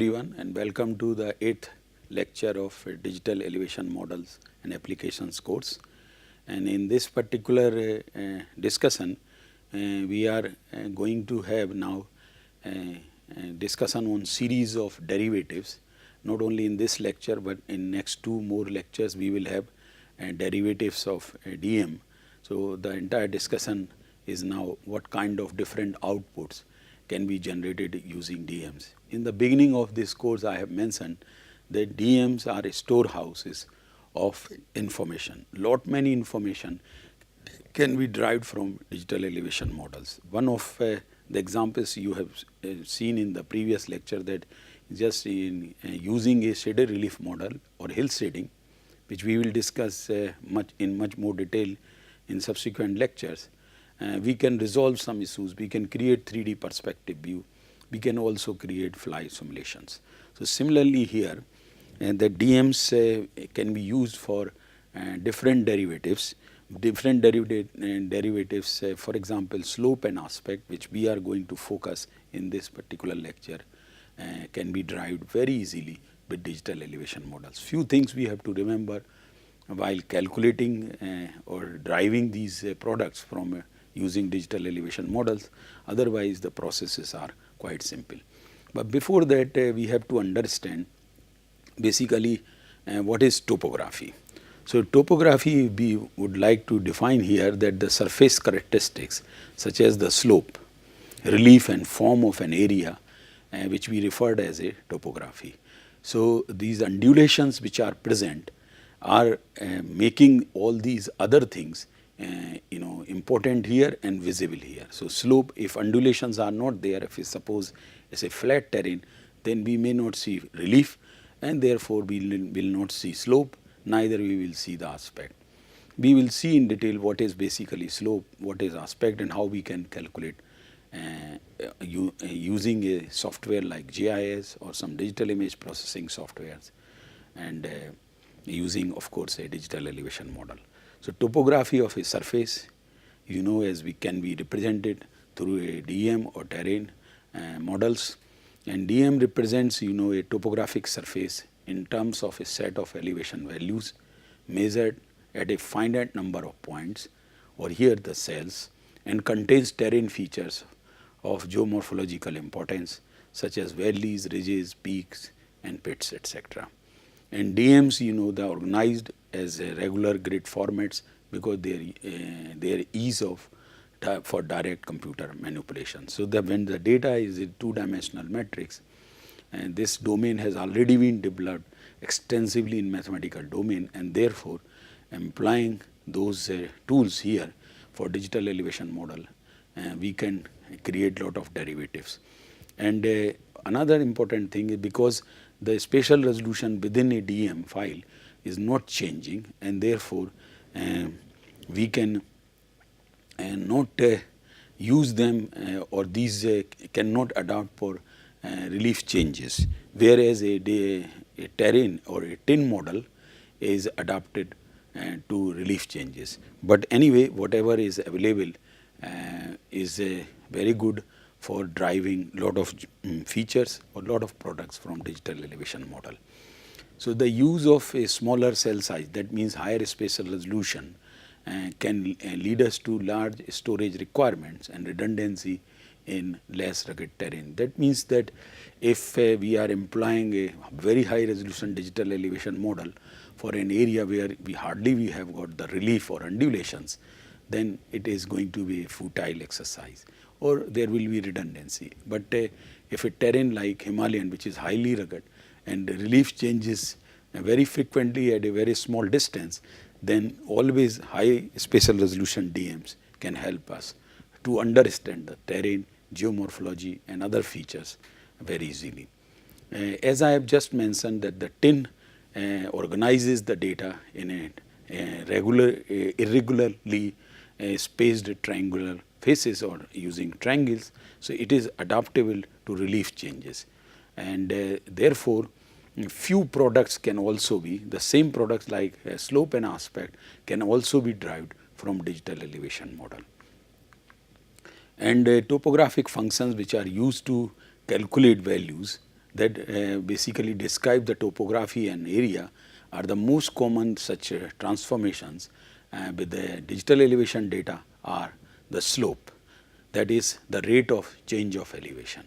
everyone, and welcome to the 8th lecture of Digital Elevation Models and Applications course. And in this particular discussion, we are going to have now a discussion on series of derivatives. Not only in this lecture, but in next 2 more lectures we will have derivatives of DM. So, the entire discussion is now what kind of different outputs can be generated using DMs. In the beginning of this course, I have mentioned that DMs are storehouses of information. Many information can be derived from digital elevation models. One of the examples you have seen in the previous lecture, that just in using a shaded relief model or hill shading, which we will discuss in much more detail in subsequent lectures. We can resolve some issues, we can create 3D perspective view, we can also create fly simulations. So, similarly here the DMs can be used for different derivatives, for example slope and aspect, which we are going to focus in this particular lecture, can be derived very easily with digital elevation models. Few things we have to remember while calculating or deriving these products from using digital elevation models, otherwise the processes are quite simple. But before that we have to understand basically what is topography. So, topography we would like to define here that the surface characteristics such as the slope, relief and form of an area which we referred as a topography. So, these undulations which are present are making all these other things important here and visible here. So, slope, if undulations are not there, if we suppose it's a flat terrain, then we may not see relief and therefore we will not see slope, neither we will see the aspect. We will see in detail what is basically slope, what is aspect, and how we can calculate using a software like GIS or some digital image processing softwares, and using of course a digital elevation model. So, topography of a surface as we can be represented through a DM or terrain models, and DM represents a topographic surface in terms of a set of elevation values measured at a finite number of points, or here the cells, and contains terrain features of geomorphological importance such as valleys, ridges, peaks and pits, etc. And DMs they are organized as regular grid formats because they are ease of for direct computer manipulation. So, when the data is a 2-dimensional matrix, and this domain has already been developed extensively in mathematical domain, and therefore employing those tools here for digital elevation model, we can create lot of derivatives. And another important thing is because the spatial resolution within a DM file is not changing, and therefore we can not use them or these cannot adapt for relief changes, whereas a terrain or a tin model is adapted to relief changes. But anyway, whatever is available is very good for driving lot of features or lot of products from digital elevation model. So, the use of a smaller cell size, that means higher spatial resolution, can lead us to large storage requirements and redundancy in less rugged terrain. That means that if we are employing a very high resolution digital elevation model for an area where we hardly have got the relief or undulations, then it is going to be a futile exercise, or there will be redundancy. But if a terrain like Himalayan, which is highly rugged and relief changes very frequently at a very small distance, then always high spatial resolution DMs can help us to understand the terrain, geomorphology and other features very easily. As I have just mentioned that the tin organizes the data in a irregularly spaced triangular faces or using triangles. So, it is adaptable to relief changes, and therefore, few products can also be the same products like slope and aspect can also be derived from digital elevation model. And topographic functions which are used to calculate values that basically describe the topography and area are the most common such transformations with the digital elevation data are the slope, that is the rate of change of elevation.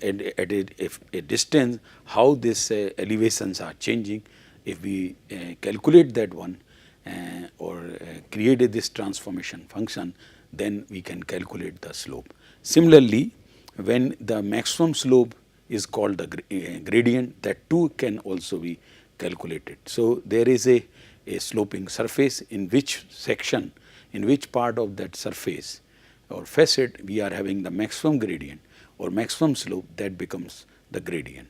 At a distance, how these elevations are changing, if we calculate that one or create this transformation function, then we can calculate the slope. Similarly, when the maximum slope is called the gradient, that too can also be calculated. So, there is a sloping surface in which section, in which part of that surface or facet we are having the maximum gradient or maximum slope, that becomes the gradient.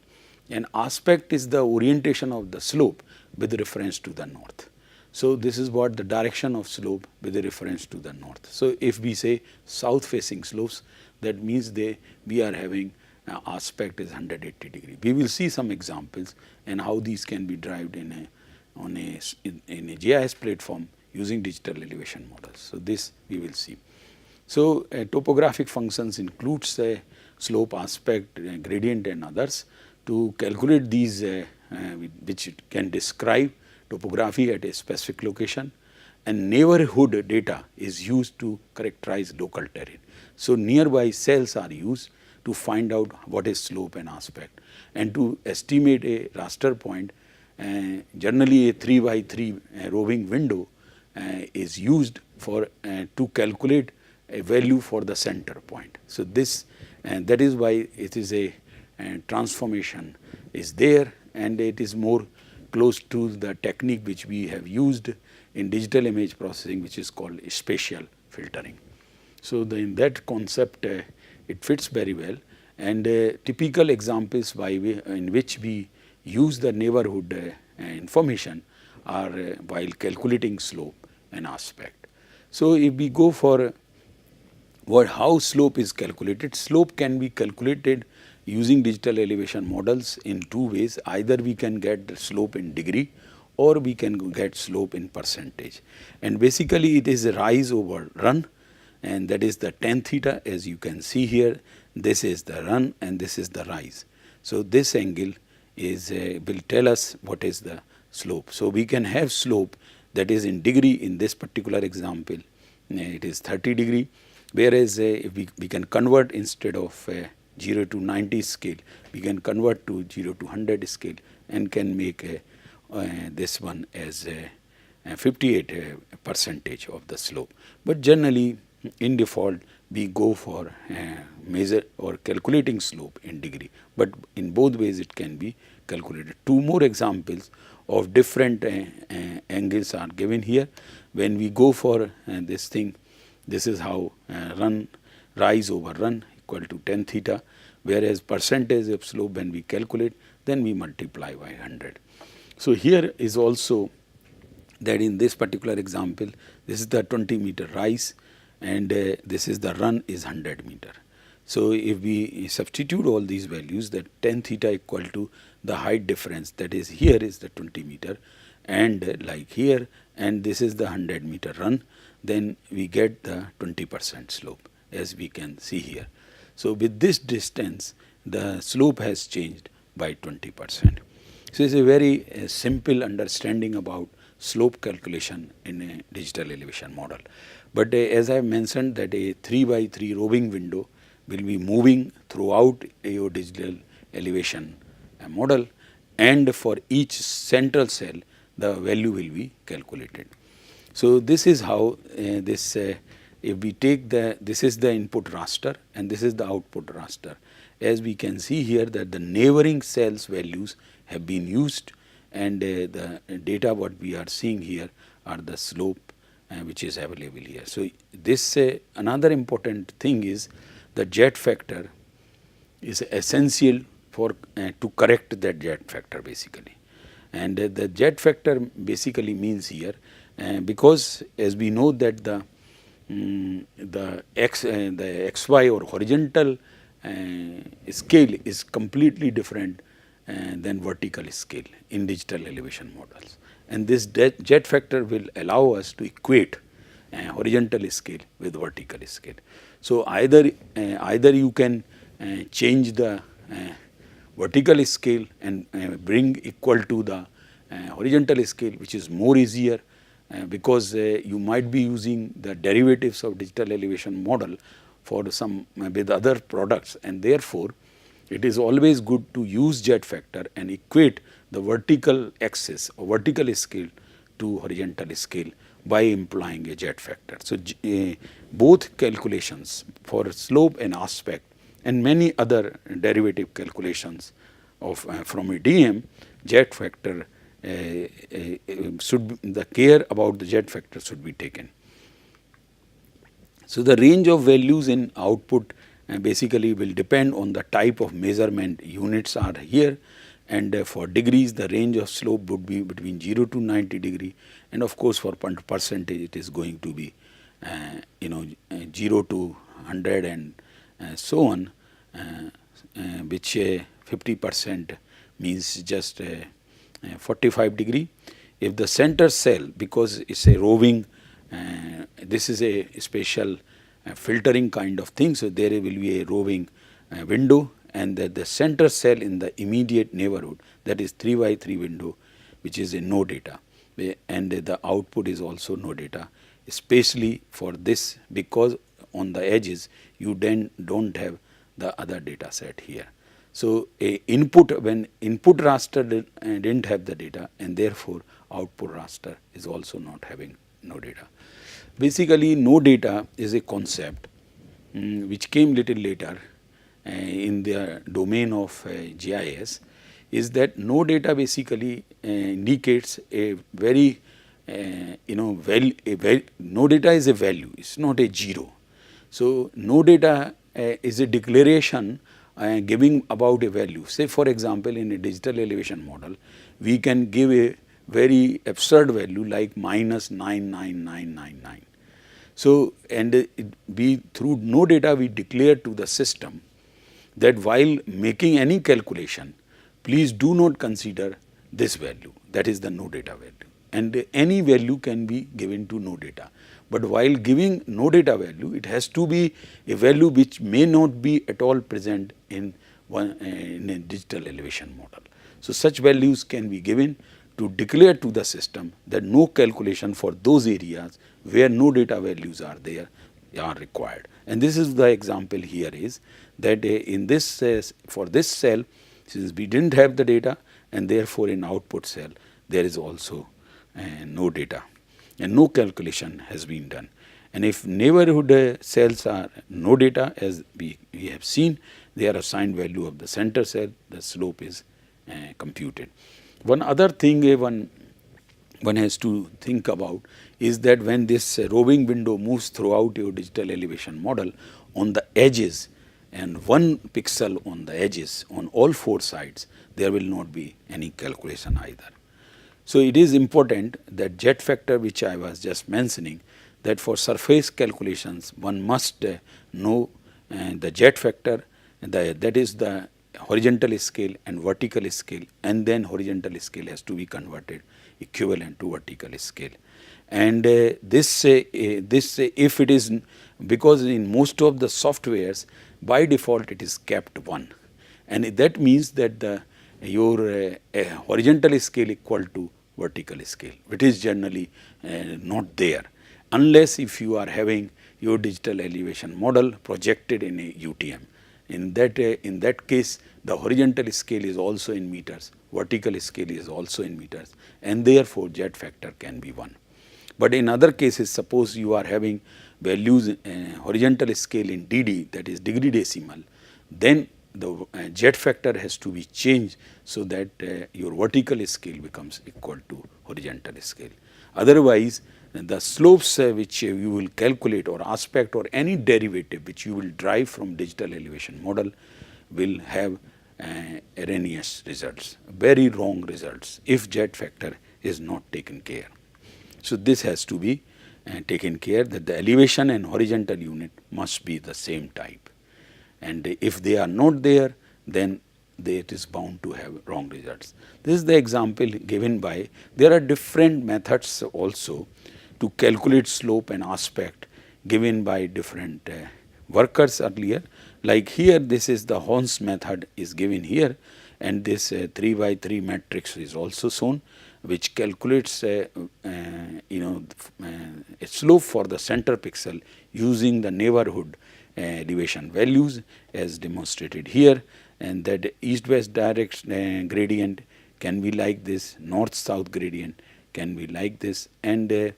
And aspect is the orientation of the slope with reference to the north. So, this is what the direction of slope with reference to the north. So, if we say south facing slopes, that means we are having aspect is 180 degree. We will see some examples and how these can be derived in a GIS platform using digital elevation models. So, this we will see. So, topographic functions includes slope, aspect, gradient and others. To calculate these which can describe topography at a specific location, and neighborhood data is used to characterize local terrain. So, nearby cells are used to find out what is slope and aspect, and to estimate a raster point. Generally, a 3 by 3 roving window is used for to calculate a value for the center point. So, this and that is why it is a transformation is there, and it is more close to the technique which we have used in digital image processing, which is called spatial filtering. So, in that concept it fits very well, and typical examples in which we use the neighborhood information are while calculating slope and aspect. So, if we go for how slope is calculated, slope can be calculated using digital elevation models in two ways. Either we can get the slope in degree or we can get slope in percentage, and basically it is a rise over run, and that is the tan theta. As you can see here, this is the run and this is the rise. So, this angle is will tell us what is the slope. So, we can have slope that is in degree. In this particular example it is 30 degree, whereas if we can convert instead of 0 to 90 scale, we can convert to 0 to 100 scale and can make this one as 58% of the slope. But generally in default we go for measure or calculating slope in degree, but in both ways it can be calculated. Two more examples of different angles are given here. When we go for this thing, this is how rise over run equal to tan theta, whereas percentage of slope when we calculate, then we multiply by 100. So, here is also that in this particular example, this is the 20 meter rise and this is the run is 100 meter. So, if we substitute all these values, that tan theta equal to the height difference, that is here is the 20 meter and like here, and this is the 100 meter run, then we get the 20% slope, as we can see here. So, with this distance the slope has changed by 20%. So, it is a very simple understanding about slope calculation in a digital elevation model. But as I mentioned that a 3 by 3 roving window will be moving throughout your digital elevation model, and for each central cell the value will be calculated. So, this is how if we take this is the input raster and this is the output raster. As we can see here that the neighboring cells values have been used, and the data what we are seeing here are the slope which is available here. So, this another important thing is the jet factor is essential for to correct that jet factor basically, and the jet factor basically means here because as we know that the xy or horizontal scale is completely different than vertical scale in digital elevation models, and this jet factor will allow us to equate horizontal scale with vertical scale. So, either you can change the vertical scale and bring equal to the horizontal scale, which is more easier because you might be using the derivatives of digital elevation model for some with other products, and therefore it is always good to use jet factor and equate the vertical axis or vertical scale to horizontal scale by implying a jet factor. So, both calculations for slope and aspect and many other derivative calculations of from a DM, jet factor the care about the jet factor should be taken. So, the range of values in output basically will depend on the type of measurement units are here, and for degrees the range of slope would be between 0 to 90 degree, and of course for percentage it is going to be 0 to 100 and so on, which 50% means just 45 degree. If the center cell, because it is a roving, this is a special filtering kind of thing, so there will be a roving window, and the center cell in the immediate neighborhood, that is 3 by 3 window, which is a no data, and the output is also no data, especially for this, because on the edges you then do not have the other data set here. So, when input raster did not have the data, and therefore output raster is also not having no data. Basically, no data is a concept which came little later in the domain of GIS, is that no data basically indicates a very no data is a value, it is not a 0. So, no data is a declaration giving about a value. Say for example, in a digital elevation model, we can give a very absurd value like minus 99999. So, and we through no data we declare to the system that while making any calculation, please do not consider this value, that is the no data value, and any value can be given to no data. But while giving no data value, it has to be a value which may not be at all present in a digital elevation model. So, such values can be given to declare to the system that no calculation for those areas where no data values are there are required. And this is the example here is that in this for this cell, since we did not have the data, and therefore in output cell there is also no data and no calculation has been done. And if neighborhood cells are no data, as we have seen, they are assigned value of the center cell, the slope is computed. One other thing one has to think about is that when this roving window moves throughout your digital elevation model, on the edges and 1 pixel on the edges on all 4 sides, there will not be any calculation either. So, it is important that jet factor, which I was just mentioning, that for surface calculations one must know the jet factor, that is the horizontal scale and vertical scale, and then horizontal scale has to be converted equivalent to vertical scale. And this if it is, because in most of the softwares by default it is kept 1, and that means that your horizontal scale equal to vertical scale, which is generally not there, unless if you are having your digital elevation model projected in a UTM. In that case, the horizontal scale is also in meters, vertical scale is also in meters, and therefore jet factor can be 1. But in other cases, suppose you are having values horizontal scale in DD, that is degree decimal, then the jet factor has to be changed so that your vertical scale becomes equal to horizontal scale. Otherwise, the slopes which you will calculate, or aspect, or any derivative which you will derive from digital elevation model will have erroneous results, very wrong results, if jet factor is not taken care. So, this has to be taken care, that the elevation and horizontal unit must be the same type, and if they are not there, then it is bound to have wrong results. This is the example given by, there are different methods also to calculate slope and aspect given by different workers earlier. Like here, this is the Horn's method is given here, and this 3 by 3 matrix is also shown, which calculates a slope for the center pixel using the neighborhood elevation values as demonstrated here, and that east-west direction gradient can be like this, north-south gradient can be like this, and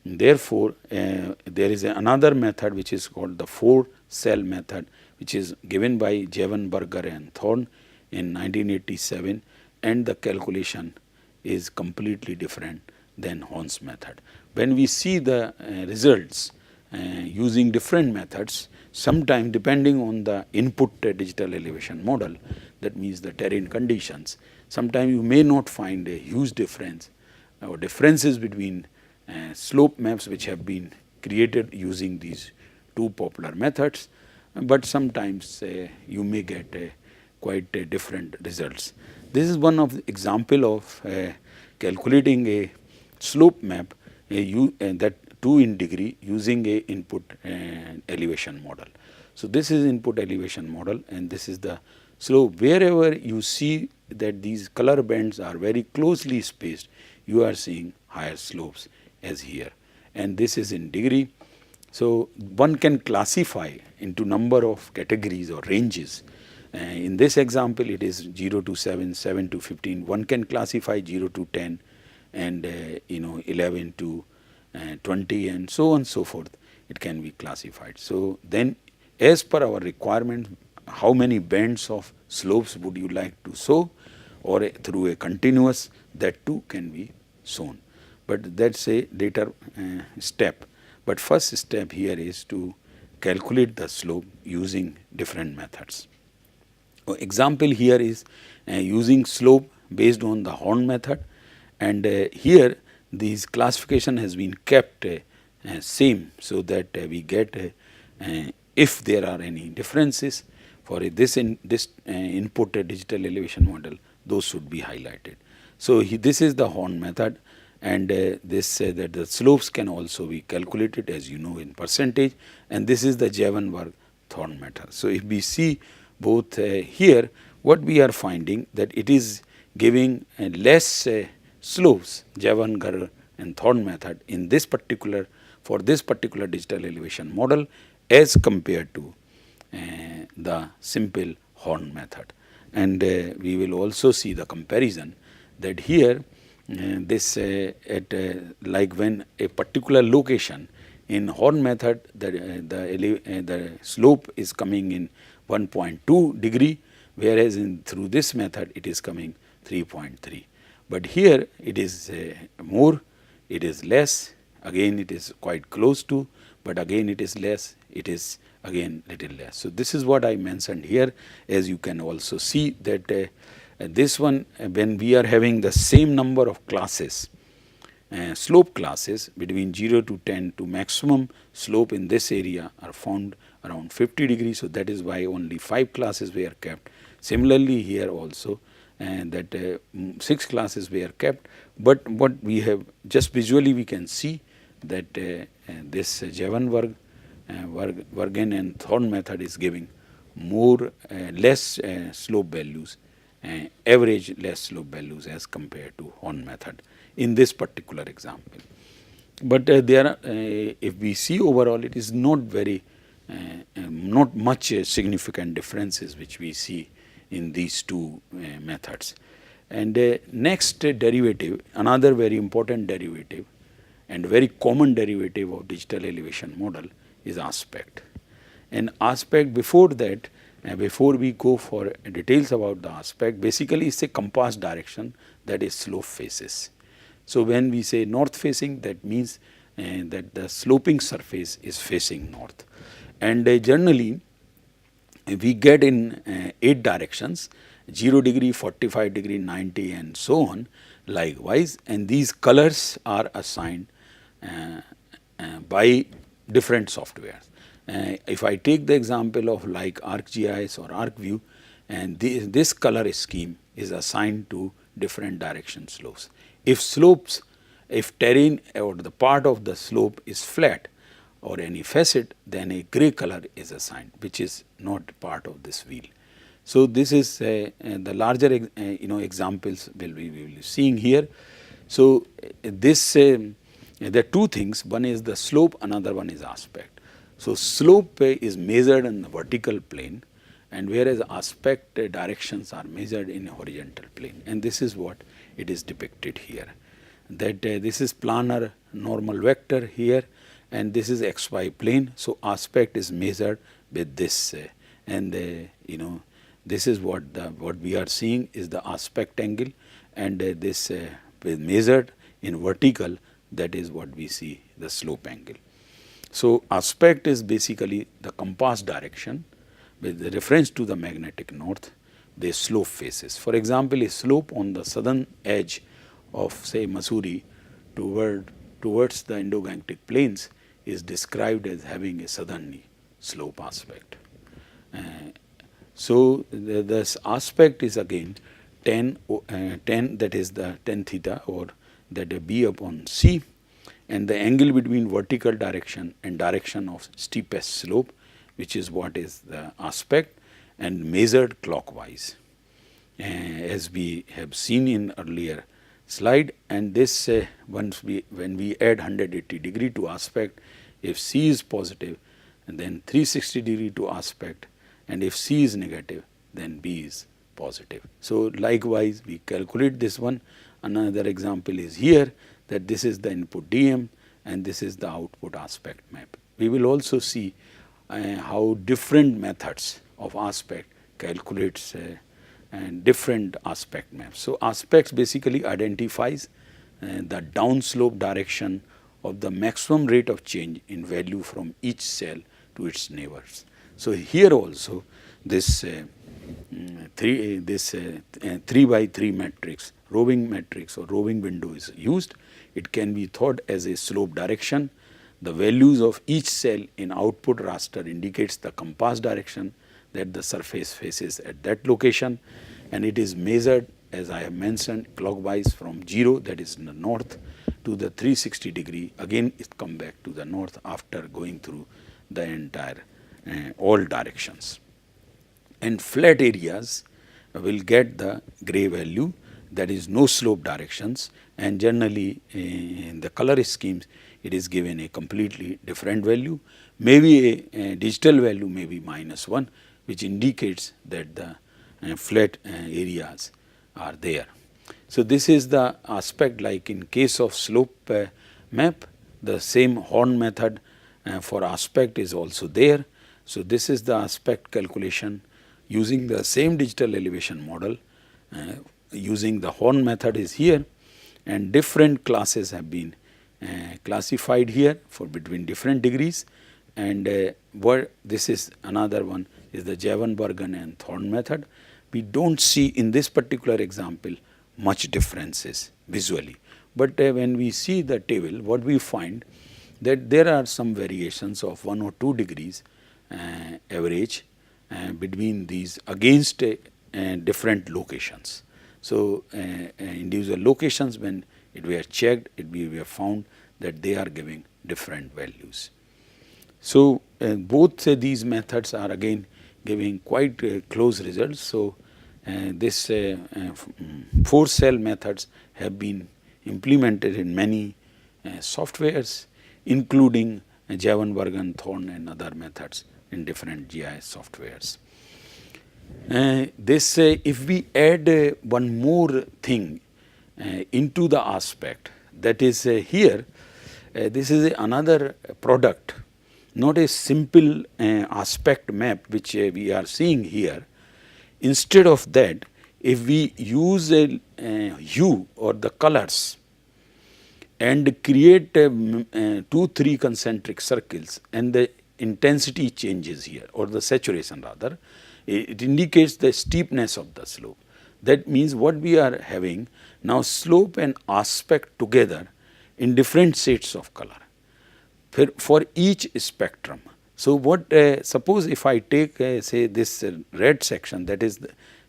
therefore, there is another method which is called the 4-cell method, which is given by Jevenberger and Thorne in 1987, and the calculation is completely different than Horn's method. When we see the results using different methods, sometime depending on the input digital elevation model, that means the terrain conditions, sometimes you may not find a huge difference or differences between slope maps which have been created using these two popular methods, but sometimes you may get quite different results. This is one of the example of calculating a slope map that 2 in degree using a input elevation model. So, this is input elevation model, and this is the slope. Wherever you see that these color bands are very closely spaced, you are seeing higher slopes as here, and this is in degree. So, one can classify into number of categories or ranges. In this example, it is 0 to 7, 7 to 15. One can classify 0 to 10, and 11 to 20, and so on and so forth. It can be classified. So, then as per our requirement, how many bands of slopes would you like to show, or through a continuous, that too can be shown. But that is a later step. But first step here is to calculate the slope using different methods. Example here is using slope based on the Horn method, and here this classification has been kept same, so that we get if there are any differences for this input digital elevation model, those should be highlighted. So, this is the Horn method, and this that the slopes can also be calculated, as you know, in percentage, and this is the Jevenberg-Thorne method. So, if we see both here, what we are finding that it is giving less slopes, Jevenberg and Thorne method in this particular, for this particular digital elevation model as compared to the simple Horn method. And we will also see the comparison that here this at like when a particular location in Horn method, the slope is coming in 1.2 degree, whereas in through this method it is coming 3.3. But here it is more, it is less, again it is quite close to, but again it is less, it is again little less. So, this is what I mentioned here, as you can also see that this one, when we are having the same number of classes, slope classes between 0 to 10 to maximum slope in this area are found around 50 degrees. So, that is why only 5 classes were kept. Similarly, here also that 6 classes were kept, but what we have just visually we can see that this Jevenberg, Vergen and Thorne method is giving more less slope values, average less slope values as compared to Horn method in this particular example. But there are, if we see overall, it is not very not much significant differences which we see in these two methods. And next derivative, another very important derivative and very common derivative of digital elevation model is aspect. And aspect, before that, before we go for details about the aspect, basically it's a compass direction, that is slope faces. So, when we say north facing, that means that the sloping surface is facing north. And generally we get in 8 directions, 0 degree, 45 degree, 90 and so on likewise, and these colors are assigned by different softwares. If I take the example of like ArcGIS or ArcView, and this color scheme is assigned to different direction slopes. If slopes, if terrain or the part of the slope is flat or any facet, then a gray color is assigned, which is not part of this wheel. So this is the larger examples we will be seeing here. So this there are two things. One is the slope, another one is aspect. So slope is measured in the vertical plane, and whereas aspect directions are measured in a horizontal plane, and this is what it is depicted here. That this is planar normal vector here, and this is xy plane. So aspect is measured with this, and this is what we are seeing is the aspect angle, and this is measured in vertical. That is what we see, the slope angle. So aspect is basically the compass direction with the reference to the magnetic north, the slope faces. For example, a slope on the southern edge of say Missouri towards the Indo-Gangetic plains is described as having a southerly slope aspect. So this aspect is again tan, that is the tan theta, or that B upon C, and the angle between vertical direction and direction of steepest slope, which is what is the aspect, and measured clockwise, as we have seen in earlier slide. And this when we add 180 degree to aspect, if C is positive, and then 360 degree to aspect, and if C is negative, then B is positive. So likewise we calculate this one. Another example is here, that this is the input DM and this is the output aspect map. We will also see how different methods of aspect calculates and different aspect maps. So aspects basically identifies the downslope direction of the maximum rate of change in value from each cell to its neighbors. So here also this 3 by 3 matrix, roving matrix or roving window is used. It can be thought as a slope direction. The values of each cell in output raster indicates the compass direction that the surface faces at that location, and it is measured, as I have mentioned, clockwise from 0, that is in the north, to the 360 degree. Again it come back to the north after going through the entire all directions. And flat areas will get the gray value, that is no slope directions, and generally in the color schemes it is given a completely different value. Maybe a digital value may be -1, which indicates that the flat areas are there. So this is the aspect. Like in case of slope map, the same horn method for aspect is also there. So this is the aspect calculation using the same digital elevation model, using the horn method is here, and different classes have been classified here for between different degrees. And what this is another one is the Javanbergen and Thorne method. We don't see in this particular example much differences visually, but when we see the table, what we find that there are some variations of 1 or 2 degrees average between these against different locations. So individual locations, when it were checked, we were found that they are giving different values. So both these methods are again giving quite close results. So this 4 cell methods have been implemented in many softwares, including Javanbergen, Thorne and other methods in different GIS softwares. If we add one more thing into the aspect, that is here, this is another product, not a simple aspect map which we are seeing here. Instead of that, if we use a hue or the colors and create 2-3 concentric circles, and the intensity changes here, or the saturation rather, it indicates the steepness of the slope. That means what we are having now, slope and aspect together in different shades of color for each spectrum. So what suppose if I take say this red section, that is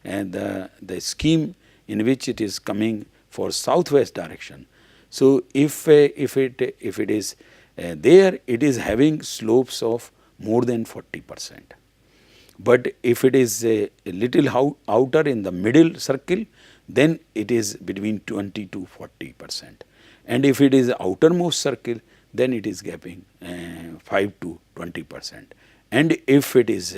the scheme in which it is coming for southwest direction. So if it is there, it is having slopes of more than 40%. But if it is a little outer in the middle circle, then it is between 20 to 40%. And if it is outermost circle, then it is gapping 5 to 20%. And if it is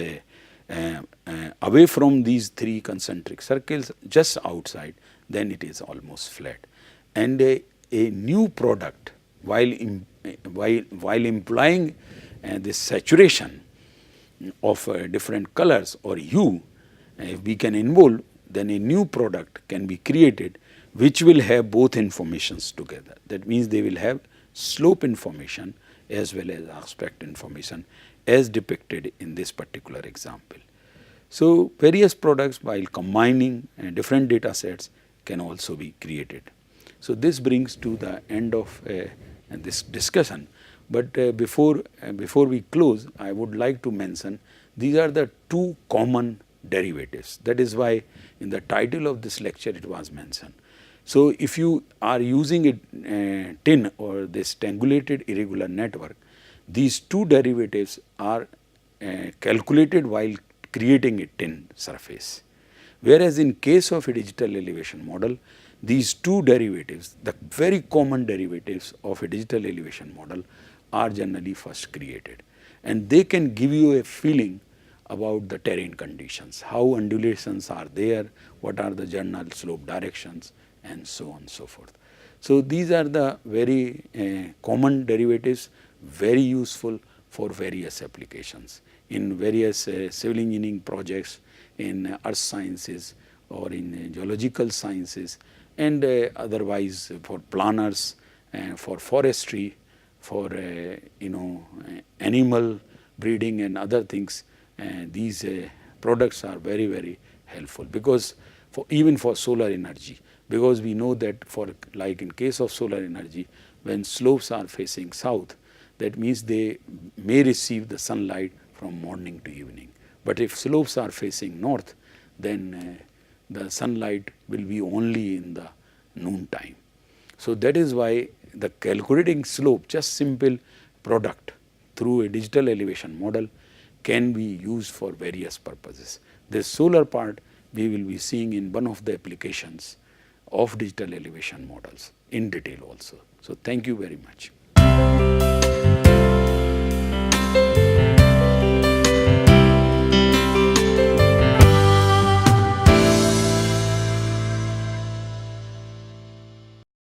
away from these three concentric circles, just outside, then it is almost flat. And a new product, while implying this saturation of different colors or hue, if we can involve, then a new product can be created which will have both informations together. That means they will have slope information as well as aspect information as depicted in this particular example. So, various products, while combining different data sets, can also be created. So, this brings to the end of this discussion. But before we close, I would like to mention these are the two common derivatives. That is why in the title of this lecture it was mentioned. So, if you are using a tin or this strangulated irregular network, these two derivatives are calculated while creating a tin surface. Whereas in case of a digital elevation model, these two derivatives, the very common derivatives of a digital elevation model, are generally first created, and they can give you a feeling about the terrain conditions, how undulations are there, what are the general slope directions, and so on and so forth. So, these are the very common derivatives, very useful for various applications in various civil engineering projects, in earth sciences or in geological sciences, and otherwise for planners, for forestry, for animal breeding and other things. These products are very helpful, because even for solar energy, because we know that for like in case of solar energy, when slopes are facing south, that means they may receive the sunlight from morning to evening. But if slopes are facing north, then the sunlight will be only in the noon time. So, that is why the calculating slope, just simple product through a digital elevation model, can be used for various purposes. The solar part we will be seeing in one of the applications of digital elevation models in detail also. So, thank you very much.